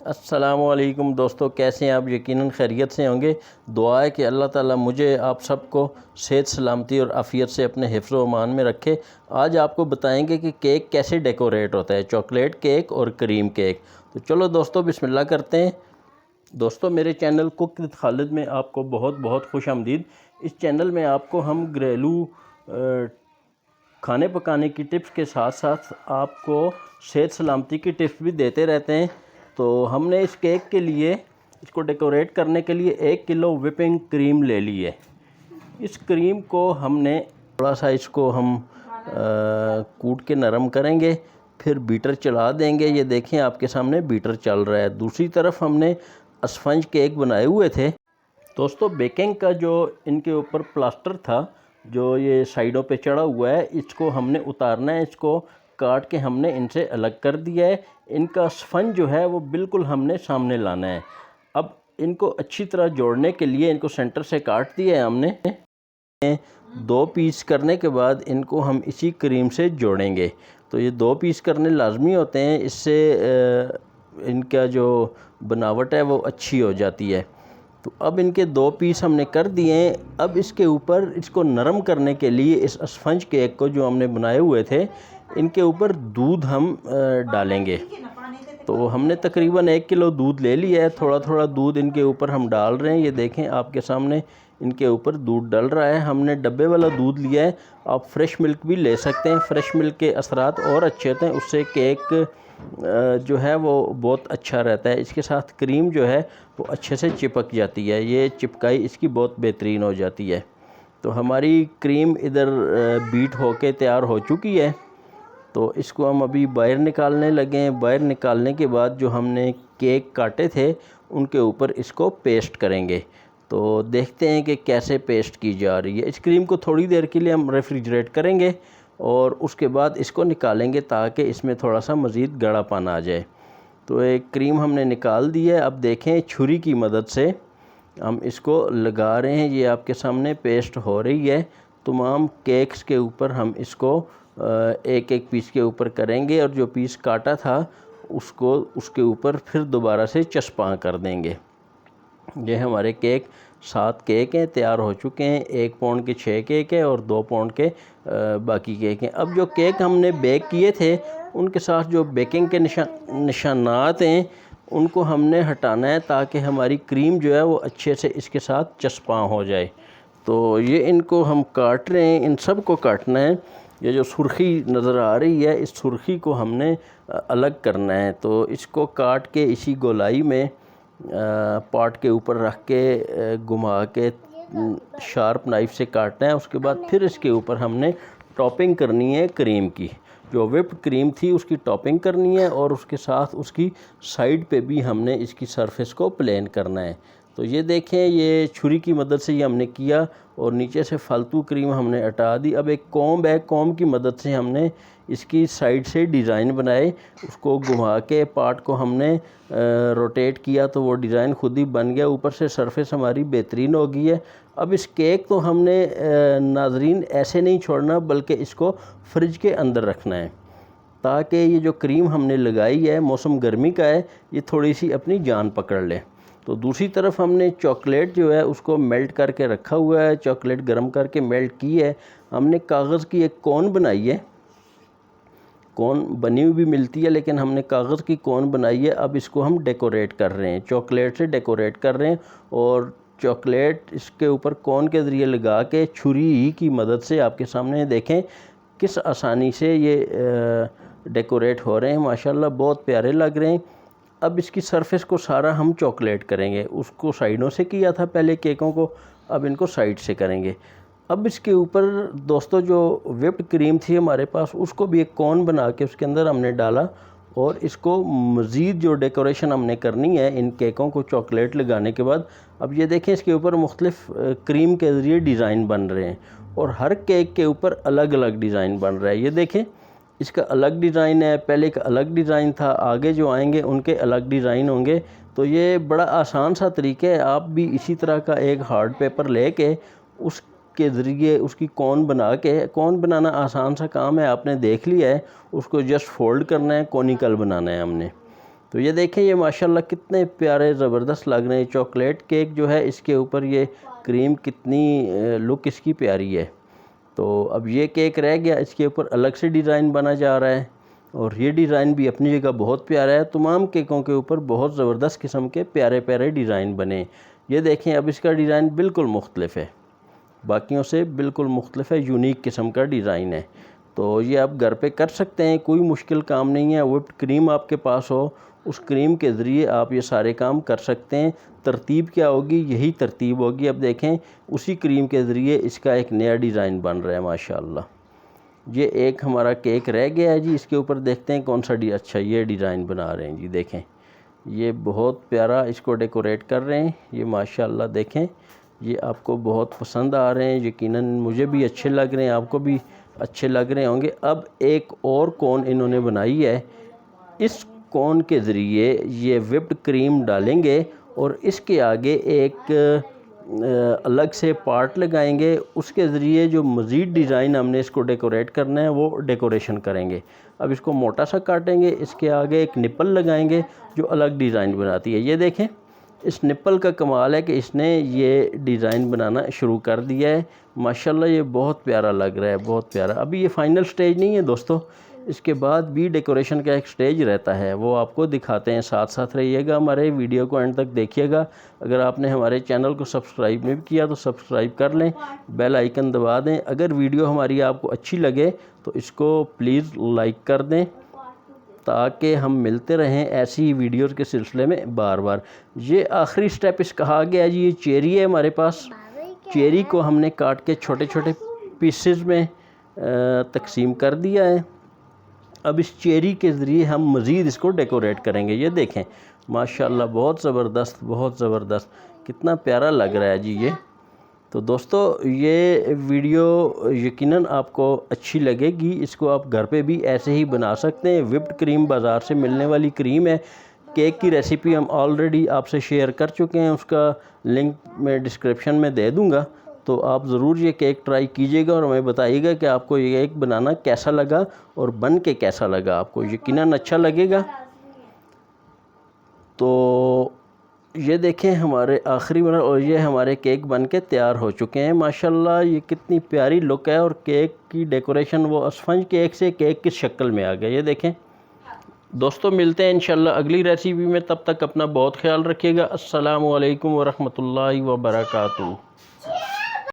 अस्सलामुअलैकुम दोस्तों, कैसे हैं आप? यकीनन खैरियत से होंगे। दुआ है कि अल्लाह ताला मुझे आप सबको सेहत सलामती और आफ़ियत से अपने हिफ्ज़ व अमान में रखे। आज आपको बताएंगे कि केक कैसे डेकोरेट होता है, चॉकलेट केक और क्रीम केक। तो चलो दोस्तों, बिस्मिल्लाह करते हैं। दोस्तों, मेरे चैनल कुक विद खालिद में आपको बहुत बहुत खुश आमदीद। इस चैनल में आपको हम घरेलू खाने पकाने की टिप्स के साथ साथ आपको सेहत सलामती की टिप्स भी देते रहते हैं। तो हमने इस केक के लिए, इसको डेकोरेट करने के लिए 1 किलो व्हिपिंग क्रीम ले ली है। इस क्रीम को हमने थोड़ा सा इसको हम कूट के नरम करेंगे, फिर बीटर चला देंगे। ये देखें आपके सामने बीटर चल रहा है। दूसरी तरफ हमने स्पंज केक बनाए हुए थे। दोस्तों, बेकिंग का जो इनके ऊपर प्लास्टर था, जो ये साइडों पे चढ़ा हुआ है, इसको हमने उतारना है। इसको काट के हमने इनसे अलग कर दिया है। इनका स्पंज जो है वो बिल्कुल हमने सामने लाना है। अब इनको अच्छी तरह जोड़ने के लिए इनको सेंटर से काट दिया है हमने। 2 पीस करने के बाद इनको हम इसी क्रीम से जोड़ेंगे। तो ये 2 पीस करने लाजमी होते हैं, इससे इनका जो बनावट है वो अच्छी हो जाती है। तो अब इनके 2 पीस हमने कर दिए हैं। अब इसके ऊपर इसको नरम करने के लिए इस स्पंज केक को जो हमने बनाए हुए थे, इनके ऊपर दूध हम डालेंगे। तो हमने तकरीबन 1 किलो दूध ले लिया है। थोड़ा थोड़ा दूध इनके ऊपर हम डाल रहे हैं। ये देखें आपके सामने इनके ऊपर दूध डल रहा है। हमने डब्बे वाला दूध लिया है। आप फ्रेश मिल्क भी ले सकते हैं। फ्रेश मिल्क के असरात और अच्छे होते हैं, उससे केक जो है वो बहुत अच्छा रहता है। इसके साथ क्रीम जो है वो अच्छे से चिपक जाती है। ये चिपकाई इसकी बहुत बेहतरीन हो जाती है। तो हमारी क्रीम इधर बीट होके तैयार हो चुकी है। तो इसको हम अभी बाहर निकालने लगे हैं। बाहर निकालने के बाद जो हमने केक काटे थे उनके ऊपर इसको पेस्ट करेंगे। तो देखते हैं कि कैसे पेस्ट की जा रही है। इस क्रीम को थोड़ी देर के लिए हम रेफ्रिजरेट करेंगे और उसके बाद इसको निकालेंगे ताकि इसमें थोड़ा सा मज़ीद गाढ़ापन आ जाए। तो एक क्रीम हमने निकाल दी है। अब देखें, छुरी की मदद से हम इसको लगा रहे हैं। ये आपके सामने पेस्ट हो रही है। तमाम केक्स के ऊपर हम इसको एक एक पीस के ऊपर करेंगे और जो पीस काटा था उसको उसके ऊपर फिर दोबारा से चस्पा कर देंगे। ये हमारे केक 7 केक हैं, तैयार हो चुके हैं। 1 पाउंड के 6 केक है और 2 पाउंड के बाकी केक हैं। अब जो केक हमने बेक किए थे उनके साथ जो बेकिंग के निशानात हैं उनको हमने हटाना है ताकि हमारी क्रीम जो है वो अच्छे से इसके साथ चस्पा हो जाए। तो ये इनको हम काट रहे हैं, इन सब को काटना है। ये जो सुर्खी नज़र आ रही है, इस सुर्खी को हमने अलग करना है। तो इसको काट के इसी गोलाई में पॉट के ऊपर रख के घुमा के शार्प नाइफ़ से काटना है। उसके बाद फिर इसके ऊपर हमने टॉपिंग करनी है क्रीम की। जो व्हिप्ड क्रीम थी उसकी टॉपिंग करनी है और उसके साथ उसकी साइड पे भी हमने इसकी सरफेस को प्लेन करना है। तो ये देखें, ये छुरी की मदद से ये हमने किया और नीचे से फालतू क्रीम हमने हटा दी। अब एक कॉम्ब है, कॉम्ब की मदद से हमने इसकी साइड से डिज़ाइन बनाए। उसको घुमा के पार्ट को हमने रोटेट किया तो वो डिज़ाइन खुद ही बन गया। ऊपर से सरफेस हमारी बेहतरीन हो गई है। अब इस केक तो हमने नाजरीन ऐसे नहीं छोड़ना, बल्कि इसको फ्रिज के अंदर रखना है ताकि ये जो क्रीम हमने लगाई है, मौसम गर्मी का है, ये थोड़ी सी अपनी जान पकड़ ले। तो दूसरी तरफ हमने चॉकलेट जो है उसको मेल्ट करके रखा हुआ है। चॉकलेट गर्म करके मेल्ट की है। हमने कागज़ की एक कोन बनाई है। कोन बनी हुई भी मिलती है, लेकिन हमने कागज़ की कोन बनाई है। अब इसको हम डेकोरेट कर रहे हैं, चॉकलेट से डेकोरेट कर रहे हैं और चॉकलेट इसके ऊपर कोन के ज़रिए लगा के छुरी की मदद से आपके सामने देखें किस आसानी से ये डेकोरेट हो रहे हैं। माशाल्लाह बहुत प्यारे लग रहे हैं। अब इसकी सरफेस को सारा हम चॉकलेट करेंगे। उसको साइडों से किया था पहले केकों को, अब इनको साइड से करेंगे। अब इसके ऊपर दोस्तों जो व्हिप्ड क्रीम थी हमारे पास, उसको भी एक कोन बना के उसके अंदर हमने डाला और इसको मज़ीद जो डेकोरेशन हमने करनी है इन केकों को चॉकलेट लगाने के बाद। अब ये देखें, इसके ऊपर मुख्तलिफ़ क्रीम के ज़रिए डिज़ाइन बन रहे हैं और हर केक के ऊपर अलग अलग डिज़ाइन बन रहा है। ये देखें, इसका अलग डिज़ाइन है, पहले का अलग डिज़ाइन था, आगे जो आएंगे उनके अलग डिज़ाइन होंगे। तो ये बड़ा आसान सा तरीका है। आप भी इसी तरह का एक हार्ड पेपर लेके उसके ज़रिए उसकी कोन बना के, कोन बनाना आसान सा काम है, आपने देख लिया है। उसको जस्ट फोल्ड करना है, कोनिकल बनाना है हमने। तो ये देखें, ये माशाल्लाह कितने प्यारे ज़बरदस्त लग रहे हैं। चॉकलेट केक जो है इसके ऊपर ये क्रीम कितनी लुक इसकी प्यारी है। तो अब ये केक रह गया, इसके ऊपर अलग से डिज़ाइन बना जा रहा है और ये डिज़ाइन भी अपनी जगह बहुत प्यारा है। तमाम केकों के ऊपर बहुत ज़बरदस्त किस्म के प्यारे प्यारे डिज़ाइन बने। ये देखें, अब इसका डिज़ाइन बिल्कुल मुख्तलिफ है, बाकियों से बिल्कुल मुख्तलिफ है, यूनिक किस्म का डिज़ाइन है। तो ये आप घर पे कर सकते हैं, कोई मुश्किल काम नहीं है। व्हिप्ड क्रीम आपके पास हो, उस क्रीम के ज़रिए आप ये सारे काम कर सकते हैं। तरतीब क्या होगी, यही तरतीब होगी। अब देखें, उसी क्रीम के ज़रिए इसका एक नया डिज़ाइन बन रहा है माशाल्लाह। ये एक हमारा केक रह गया है जी, इसके ऊपर देखते हैं कौन सा अच्छा ये डिज़ाइन बना रहे हैं जी। देखें, ये बहुत प्यारा इसको डेकोरेट कर रहे हैं। ये माशाल्लाह देखें, ये आपको बहुत पसंद आ रहे हैं, यकीनन मुझे भी अच्छे लग रहे हैं, आपको भी अच्छे लग रहे होंगे। अब एक और कोन इन्होंने बनाई है, इस कोन के ज़रिए ये व्हिप्ड क्रीम डालेंगे और इसके आगे एक अलग से पार्ट लगाएंगे। उसके ज़रिए जो मज़ीद डिज़ाइन हमने इसको डेकोरेट करना है वो डेकोरेशन करेंगे। अब इसको मोटा सा काटेंगे, इसके आगे एक निप्पल लगाएंगे जो अलग डिज़ाइन बनाती है। ये देखें, इस निप्पल का कमाल है कि इसने ये डिज़ाइन बनाना शुरू कर दिया है। माशाल्लाह ये बहुत प्यारा लग रहा है, बहुत प्यारा। अभी ये फ़ाइनल स्टेज नहीं है दोस्तों, इसके बाद भी डेकोरेशन का एक स्टेज रहता है, वो आपको दिखाते हैं। साथ साथ रहिएगा, हमारे वीडियो को एंड तक देखिएगा। अगर आपने हमारे चैनल को सब्सक्राइब नहीं किया तो सब्सक्राइब कर लें, बेल आइकन दबा दें। अगर वीडियो हमारी आपको अच्छी लगे तो इसको प्लीज़ लाइक कर दें, ताकि हम मिलते रहें ऐसी ही वीडियोज़ के सिलसिले में बार बार। ये आखिरी स्टेप इसका आ गया जी। ये चेरी है हमारे पास, चेरी को हमने काट के छोटे छोटे पीसेस में तकसीम कर दिया है। अब इस चेरी के ज़रिए हम मज़ीद इसको डेकोरेट करेंगे। ये देखें माशाल्लाह, बहुत ज़बरदस्त, बहुत ज़बरदस्त, कितना प्यारा लग रहा है जी ये। तो दोस्तों, ये वीडियो यकीनन आपको अच्छी लगेगी। इसको आप घर पे भी ऐसे ही बना सकते हैं। व्हिप्ड क्रीम बाज़ार से मिलने वाली क्रीम है। केक की रेसिपी हम ऑलरेडी आपसे शेयर कर चुके हैं, उसका लिंक मैं डिस्क्रिप्शन में दे दूँगा। तो आप ज़रूर ये केक ट्राई कीजिएगा और हमें बताइएगा कि आपको ये केक बनाना कैसा लगा और बन के कैसा लगा। आपको यकीनन अच्छा लगेगा। तो ये देखें, हमारे आखिरी बना और ये हमारे केक बन के तैयार हो चुके हैं। माशाल्लाह ये कितनी प्यारी लुक है और केक की डेकोरेशन वो स्पंज केक से केक की शक्ल में आ गया। ये देखें दोस्तों, मिलते हैं इंशाल्लाह अगली रेसिपी में। तब तक अपना बहुत ख्याल रखिएगा। अस्सलामु अलैकुम व रहमतुल्लाहि व बरकातुहू।